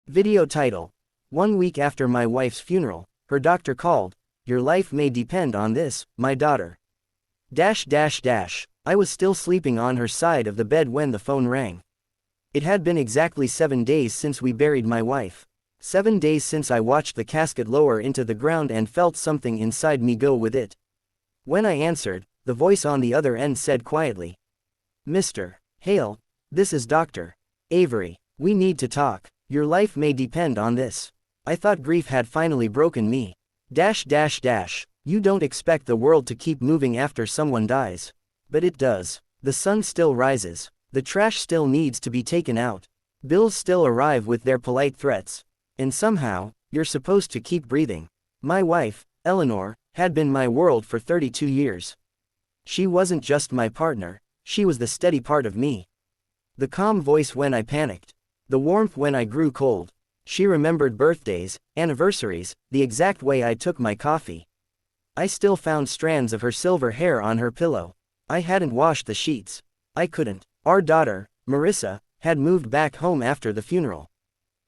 Video title. 1 week after my wife's funeral, her doctor called. Your life may depend on this, my daughter. I was still sleeping on her side of the bed when the phone rang. It had been exactly 7 days since we buried my wife. 7 days since I watched the casket lower into the ground and felt something inside me go with it. When I answered, the voice on the other end said quietly, "Mr. Hale, this is Dr. Avery. We need to talk. Your life may depend on this." I thought grief had finally broken me. You don't expect the world to keep moving after someone dies. But it does. The sun still rises. The trash still needs to be taken out. Bills still arrive with their polite threats. And somehow, you're supposed to keep breathing. My wife, Eleanor, had been my world for 32 years. She wasn't just my partner, she was the steady part of me. The calm voice when I panicked. The warmth when I grew cold. She remembered birthdays, anniversaries, the exact way I took my coffee. I still found strands of her silver hair on her pillow. I hadn't washed the sheets. I couldn't. Our daughter, Marissa, had moved back home after the funeral.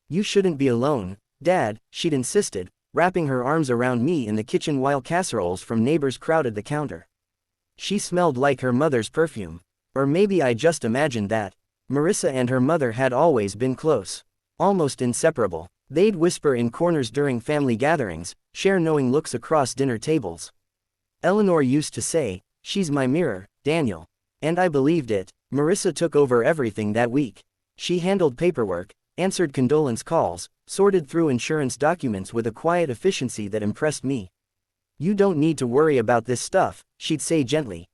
"You shouldn't be alone, Dad," she'd insisted, wrapping her arms around me in the kitchen while casseroles from neighbors crowded the counter. She smelled like her mother's perfume. Or maybe I just imagined that. Marissa and her mother had always been close. Almost inseparable. They'd whisper in corners during family gatherings, share knowing looks across dinner tables. Eleanor used to say, "She's my mirror, Daniel." And I believed it. Marissa took over everything that week. She handled paperwork, answered condolence calls, sorted through insurance documents with a quiet efficiency that impressed me. "You don't need to worry about this stuff," she'd say gently.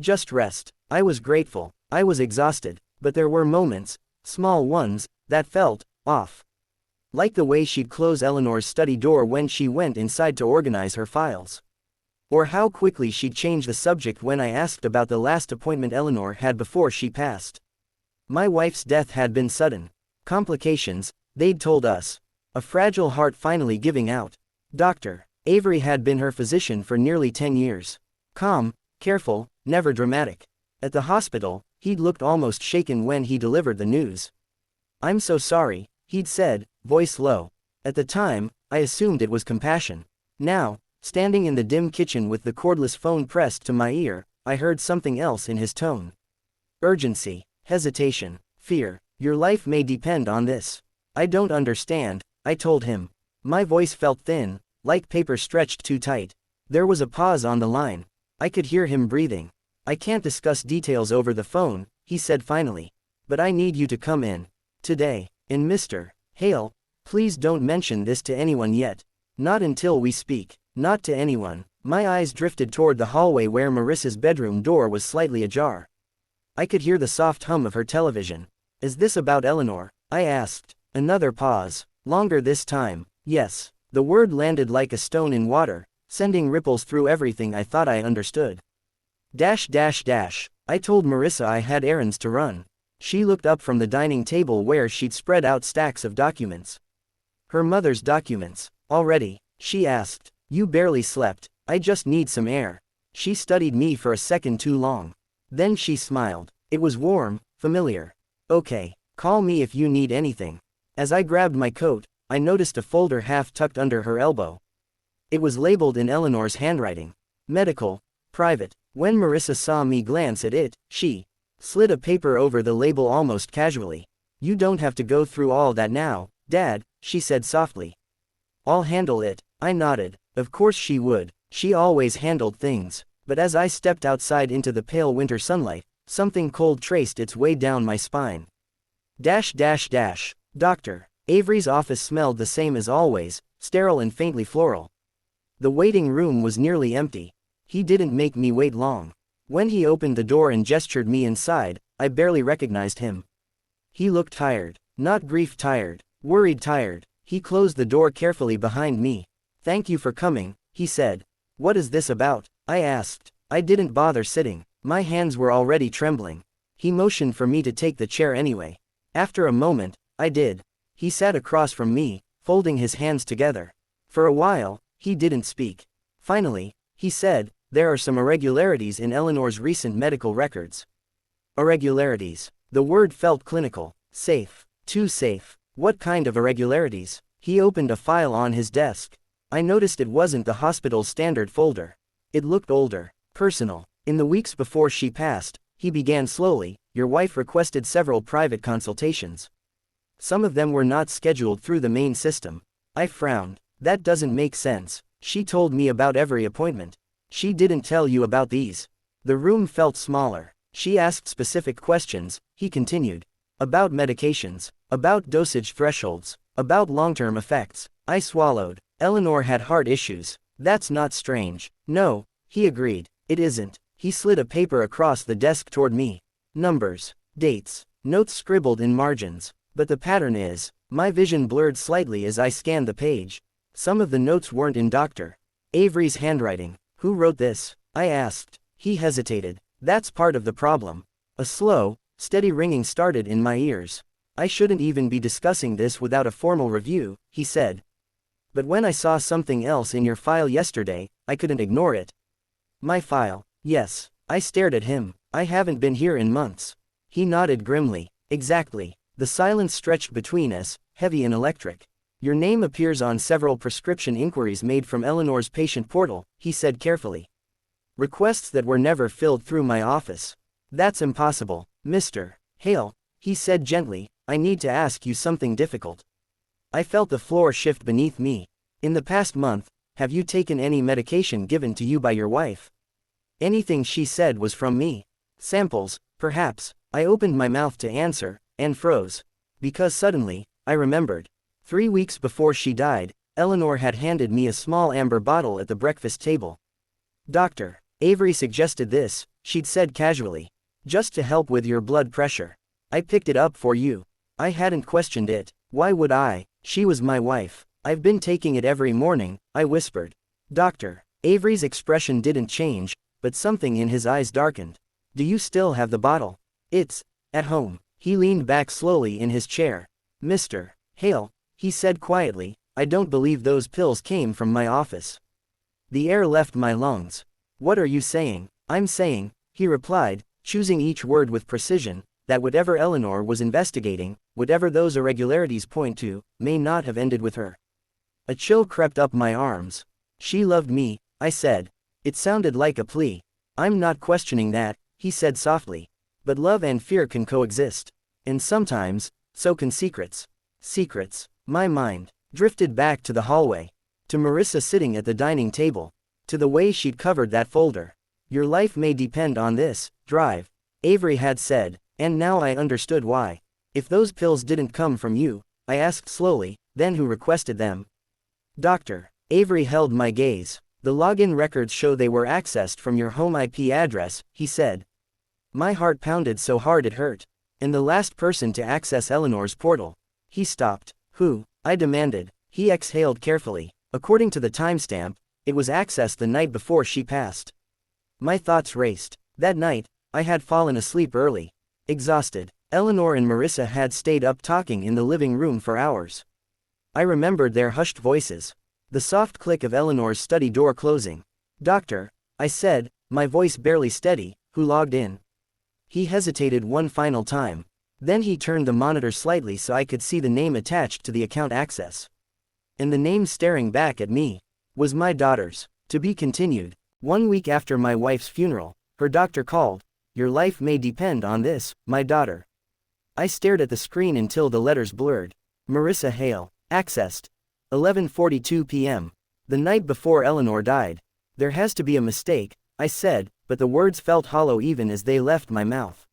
"Just rest." I was grateful. I was exhausted, but there were moments, small ones, that felt off. Like the way she'd close Eleanor's study door when she went inside to organize her files. Or how quickly she'd change the subject when I asked about the last appointment Eleanor had before she passed. My wife's death had been sudden. Complications, they'd told us. A fragile heart finally giving out. Dr. Avery had been her physician for nearly 10 years. Calm, careful, never dramatic. At the hospital, he'd looked almost shaken when he delivered the news. "I'm so sorry," he'd said, voice low. At the time, I assumed it was compassion. Now, standing in the dim kitchen with the cordless phone pressed to my ear, I heard something else in his tone. Urgency, hesitation, fear. "Your life may depend on this." "I don't understand," I told him. My voice felt thin, like paper stretched too tight. There was a pause on the line. I could hear him breathing. "I can't discuss details over the phone," he said finally. "But I need you to come in. Today. And Mr. Hale, please don't mention this to anyone yet. Not until we speak. Not to anyone." My eyes drifted toward the hallway where Marissa's bedroom door was slightly ajar. I could hear the soft hum of her television. "Is this about Eleanor?" I asked. Another pause. Longer this time. "Yes." The word landed like a stone in water, sending ripples through everything I thought I understood. I told Marissa I had errands to run. She looked up from the dining table where she'd spread out stacks of documents. "Her mother's documents. Already?" she asked. "You barely slept. I just need some air." She studied me for a second too long. Then she smiled. It was warm, familiar. "Okay, call me if you need anything." As I grabbed my coat, I noticed a folder half tucked under her elbow. It was labeled in Eleanor's handwriting. Medical, private. When Marissa saw me glance at it, she slid a paper over the label almost casually. "You don't have to go through all that now, Dad," she said softly. "I'll handle it." I nodded. Of course she would. She always handled things. But as I stepped outside into the pale winter sunlight, something cold traced its way down my spine. Dr. Avery's office smelled the same as always, sterile and faintly floral. The waiting room was nearly empty. He didn't make me wait long. When he opened the door and gestured me inside, I barely recognized him. He looked tired. Not grief tired, worried tired. He closed the door carefully behind me. "Thank you for coming," he said. "What is this about?" I asked. I didn't bother sitting. My hands were already trembling. He motioned for me to take the chair anyway. After a moment, I did. He sat across from me, folding his hands together. For a while, he didn't speak. Finally, he said, "There are some irregularities in Eleanor's recent medical records." Irregularities. The word felt clinical. Safe. Too safe. What kind of irregularities? He opened a file on his desk. I noticed it wasn't the hospital's standard folder. It looked older, personal. In the weeks before she passed, he began slowly, your wife requested several private consultations. Some of them were not scheduled through the main system. I frowned. That doesn't make sense. She told me about every appointment. She didn't tell you about these. The room felt smaller. She asked specific questions, he continued. About medications, about dosage thresholds, about long-term effects. I swallowed. Eleanor had heart issues. That's not strange. No, he agreed. It isn't. He slid a paper across the desk toward me. Numbers, dates, notes scribbled in margins. But the pattern is, my vision blurred slightly as I scanned the page. Some of the notes weren't in Dr. Avery's handwriting. Who wrote this? I asked. He hesitated. That's part of the problem. A slow, steady ringing started in my ears. I shouldn't even be discussing this without a formal review, he said. But when I saw something else in your file yesterday, I couldn't ignore it. My file? Yes. I stared at him. I haven't been here in months. He nodded grimly. Exactly. The silence stretched between us, heavy and electric. Your name appears on several prescription inquiries made from Eleanor's patient portal, he said carefully. Requests that were never filled through my office. That's impossible, Mr. Hale, he said gently, I need to ask you something difficult. I felt the floor shift beneath me. In the past month, have you taken any medication given to you by your wife? Anything she said was from me. Samples, perhaps. I opened my mouth to answer, and froze. Because suddenly, I remembered. 3 weeks before she died, Eleanor had handed me a small amber bottle at the breakfast table. Dr. Avery suggested this, she'd said casually. Just to help with your blood pressure. I picked it up for you. I hadn't questioned it. Why would I? She was my wife. I've been taking it every morning, I whispered. Dr. Avery's expression didn't change, but something in his eyes darkened. Do you still have the bottle? It's at home. He leaned back slowly in his chair. Mr. Hale, he said quietly, I don't believe those pills came from my office. The air left my lungs. What are you saying? I'm saying, he replied, choosing each word with precision, that whatever Eleanor was investigating, whatever those irregularities point to, may not have ended with her. A chill crept up my arms. She loved me, I said. It sounded like a plea. I'm not questioning that, he said softly. But love and fear can coexist. And sometimes, so can secrets. Secrets. My mind drifted back to the hallway. To Marissa sitting at the dining table. To the way she'd covered that folder. Your life may depend on this, drive. Avery had said, and now I understood why. If those pills didn't come from you, I asked slowly, then who requested them? Dr. Avery held my gaze. The login records show they were accessed from your home IP address, he said. My heart pounded so hard it hurt. And the last person to access Eleanor's portal. He stopped. Who? I demanded. He exhaled carefully. According to the timestamp, it was accessed the night before she passed. My thoughts raced. That night, I had fallen asleep early. Exhausted. Eleanor and Marissa had stayed up talking in the living room for hours. I remembered their hushed voices. The soft click of Eleanor's study door closing. Doctor, I said, my voice barely steady, who logged in? He hesitated one final time. Then he turned the monitor slightly so I could see the name attached to the account access. And the name staring back at me was my daughter's. To be continued. 1 week after my wife's funeral, her doctor called. Your life may depend on this, my daughter. I stared at the screen until the letters blurred. Marissa Hale. Accessed. 11:42 p.m. The night before Eleanor died. There has to be a mistake, I said, but the words felt hollow even as they left my mouth.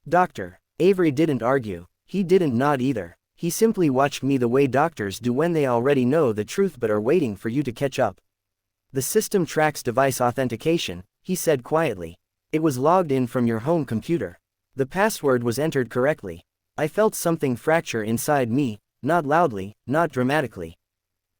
Dr. Avery didn't argue. He didn't nod either. He simply watched me the way doctors do when they already know the truth but are waiting for you to catch up. The system tracks device authentication, he said quietly. It was logged in from your home computer. The password was entered correctly. I felt something fracture inside me, not loudly, not dramatically.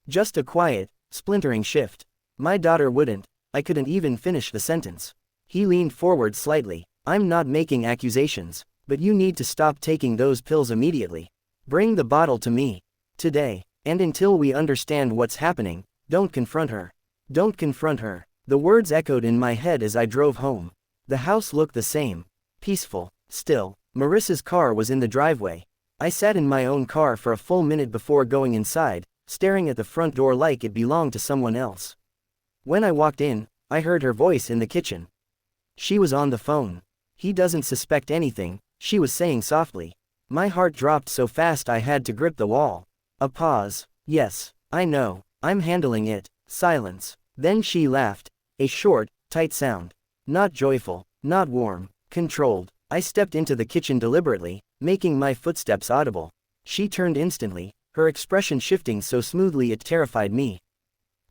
Just a quiet, splintering shift. My daughter wouldn't. I couldn't even finish the sentence. He leaned forward slightly. I'm not making accusations, but you need to stop taking those pills immediately. Bring the bottle to me. Today. And until we understand what's happening, don't confront her. Don't confront her. The words echoed in my head as I drove home. The house looked the same. Peaceful. Still. Marissa's car was in the driveway. I sat in my own car for a full minute before going inside, staring at the front door like it belonged to someone else. When I walked in, I heard her voice in the kitchen. She was on the phone. "He doesn't suspect anything," she was saying softly. My heart dropped so fast I had to grip the wall. A pause. "Yes, I know. I'm handling it." Silence. Then she laughed. A short, tight sound. Not joyful, not warm, controlled. I stepped into the kitchen deliberately, making my footsteps audible. She turned instantly, her expression shifting so smoothly it terrified me.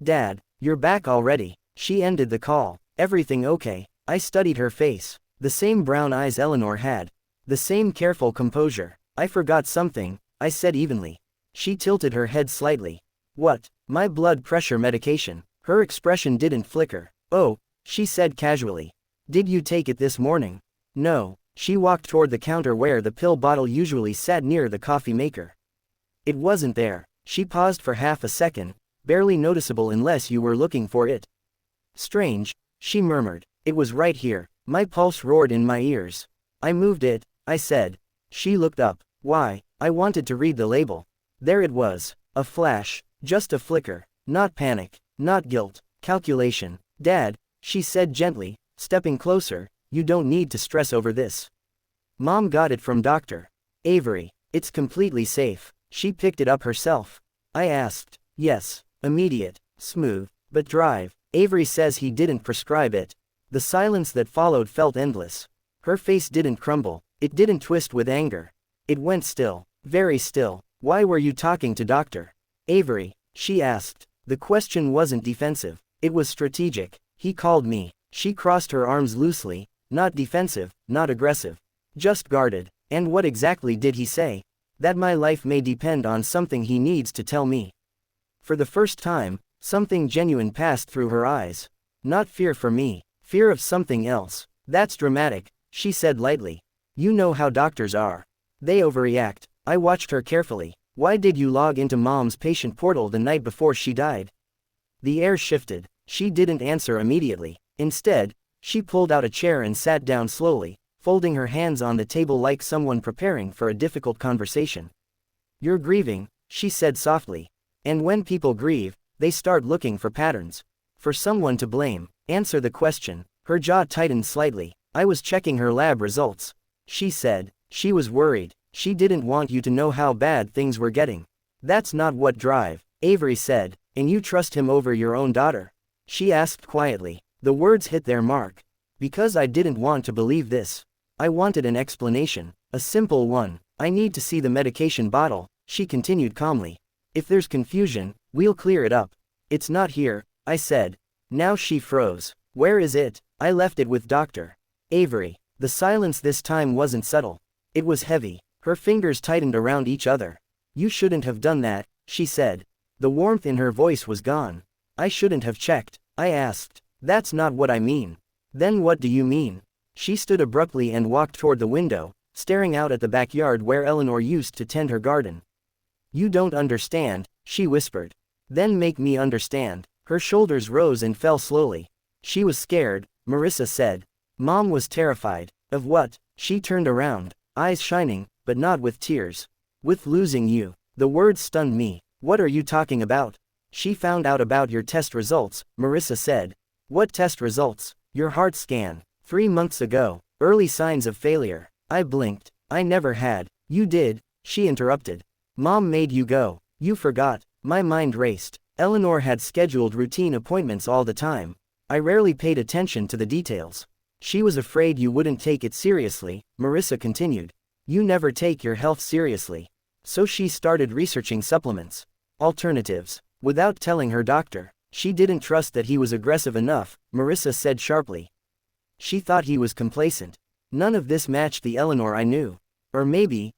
"Dad, you're back already." She ended the call. "Everything okay?" I studied her face. The same brown eyes Eleanor had. The same careful composure. "I forgot something," I said evenly. She tilted her head slightly. "What?" "My blood pressure medication." Her expression didn't flicker. "Oh," she said casually. "Did you take it this morning?" "No." She walked toward the counter where the pill bottle usually sat near the coffee maker. "It wasn't there." She paused for half a second, "barely noticeable unless you were looking for it." "Strange," she murmured. "It was right here." My pulse roared in my ears. "I moved it," I said. She looked up. "Why?" I wanted to read the label. There it was. A flash. Just a flicker. Not panic. Not guilt. Calculation. "Dad," she said gently, stepping closer, "you don't need to stress over this. Mom got it from Dr. Avery. It's completely safe." She picked it up herself. I asked. "Yes." "Immediate. Smooth. But drive. Avery says he didn't prescribe it." The silence that followed felt endless. Her face didn't crumble. It didn't twist with anger. It went still. Very still. "Why were you talking to Dr. Avery?" she asked. The question wasn't defensive. It was strategic. "He called me." She crossed her arms loosely, not defensive, not aggressive. Just guarded. "And what exactly did he say?" "That my life may depend on something he needs to tell me." For the first time, something genuine passed through her eyes. Not fear for me. Fear of something else. "That's dramatic," she said lightly. "You know how doctors are. They overreact." I watched her carefully. "Why did you log into Mom's patient portal the night before she died?" The air shifted. She didn't answer immediately. Instead, she pulled out a chair and sat down slowly, folding her hands on the table like someone preparing for a difficult conversation. "You're grieving," she said softly. "And when people grieve, they start looking for patterns. For someone to blame. Answer the question." Her jaw tightened slightly. "I was checking her lab results," she said. She was worried. "She didn't want you to know how bad things were getting." "That's not what drive," Avery said. "And you trust him over your own daughter?" She asked quietly. The words hit their mark. "Because I didn't want to believe this. I wanted an explanation. A simple one." "I need to see the medication bottle," she continued calmly. "If there's confusion, we'll clear it up." "It's not here," I said. Now she froze. "Where is it?" "I left it with Dr. Avery." The silence this time wasn't subtle. It was heavy. Her fingers tightened around each other. "You shouldn't have done that," she said. The warmth in her voice was gone. "I shouldn't have checked." I asked. "That's not what I mean." "Then what do you mean?" She stood abruptly and walked toward the window, staring out at the backyard where Eleanor used to tend her garden. "You don't understand," she whispered. "Then make me understand." Her shoulders rose and fell slowly. "She was scared," Marissa said. "Mom was terrified." "Of what?" She turned around, eyes shining, but not with tears. "With losing you." The words stunned me. "What are you talking about?" "She found out about your test results," Marissa said. "What test results?" "Your heart scan. 3 months ago. Early signs of failure." I blinked. "I never had." "You did," she interrupted. "Mom made you go. You forgot." My mind raced. Eleanor had scheduled routine appointments all the time. I rarely paid attention to the details. "She was afraid you wouldn't take it seriously," Marissa continued. "You never take your health seriously. So she started researching supplements. Alternatives. Without telling her doctor. She didn't trust that he was aggressive enough," Marissa said sharply. "She thought he was complacent." None of this matched the Eleanor I knew. Or maybe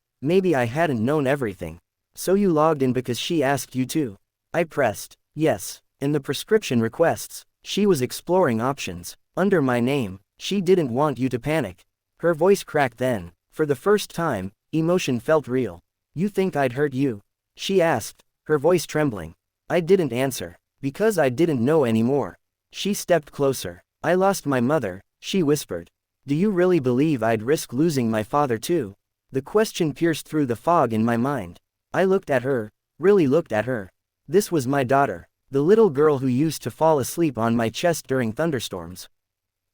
I hadn't known everything. "So you logged in because she asked you to?" I pressed. "Yes." "In the prescription requests, she was exploring options. Under my name. She didn't want you to panic." Her voice cracked then. For the first time, emotion felt real. "You think I'd hurt you?" she asked, her voice trembling. I didn't answer. Because I didn't know anymore. She stepped closer. "I lost my mother," she whispered. "Do you really believe I'd risk losing my father too?" The question pierced through the fog in my mind. I looked at her, really looked at her. This was my daughter, the little girl who used to fall asleep on my chest during thunderstorms.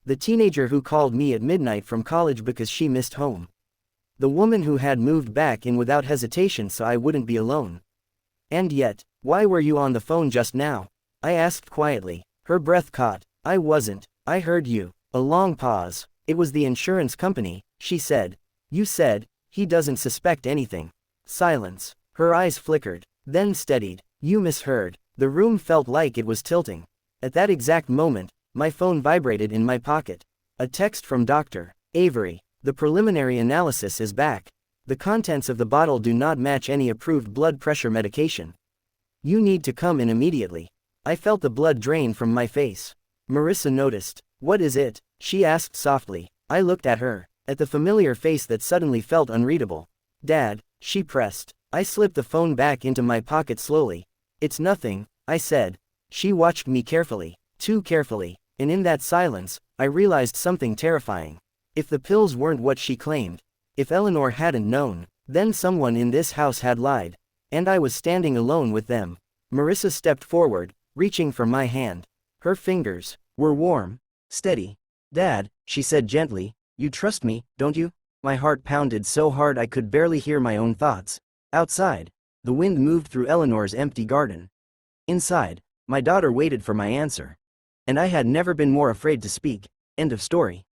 The teenager who called me at midnight from college because she missed home. The woman who had moved back in without hesitation so I wouldn't be alone. And yet, why were you on the phone just now? I asked quietly. Her breath caught. I wasn't. I heard you. A long pause. It was the insurance company, she said. You said, he doesn't suspect anything. Silence. Her eyes flickered, then steadied. You misheard. The room felt like it was tilting. At that exact moment, my phone vibrated in my pocket. A text from Dr. Avery. The preliminary analysis is back. The contents of the bottle do not match any approved blood pressure medication. You need to come in immediately. I felt the blood drain from my face. Marissa noticed. What is it? She asked softly. I looked at her, at the familiar face that suddenly felt unreadable. Dad, she pressed. I slipped the phone back into my pocket slowly. It's nothing, I said. She watched me carefully, too carefully, and in that silence, I realized something terrifying. If the pills weren't what she claimed, if Eleanor hadn't known, then someone in this house had lied, and I was standing alone with them. Marissa stepped forward, reaching for my hand. Her fingers were warm, steady. Dad, she said gently, you trust me, don't you? My heart pounded so hard I could barely hear my own thoughts. Outside, the wind moved through Eleanor's empty garden. Inside, my daughter waited for my answer. And I had never been more afraid to speak. End of story.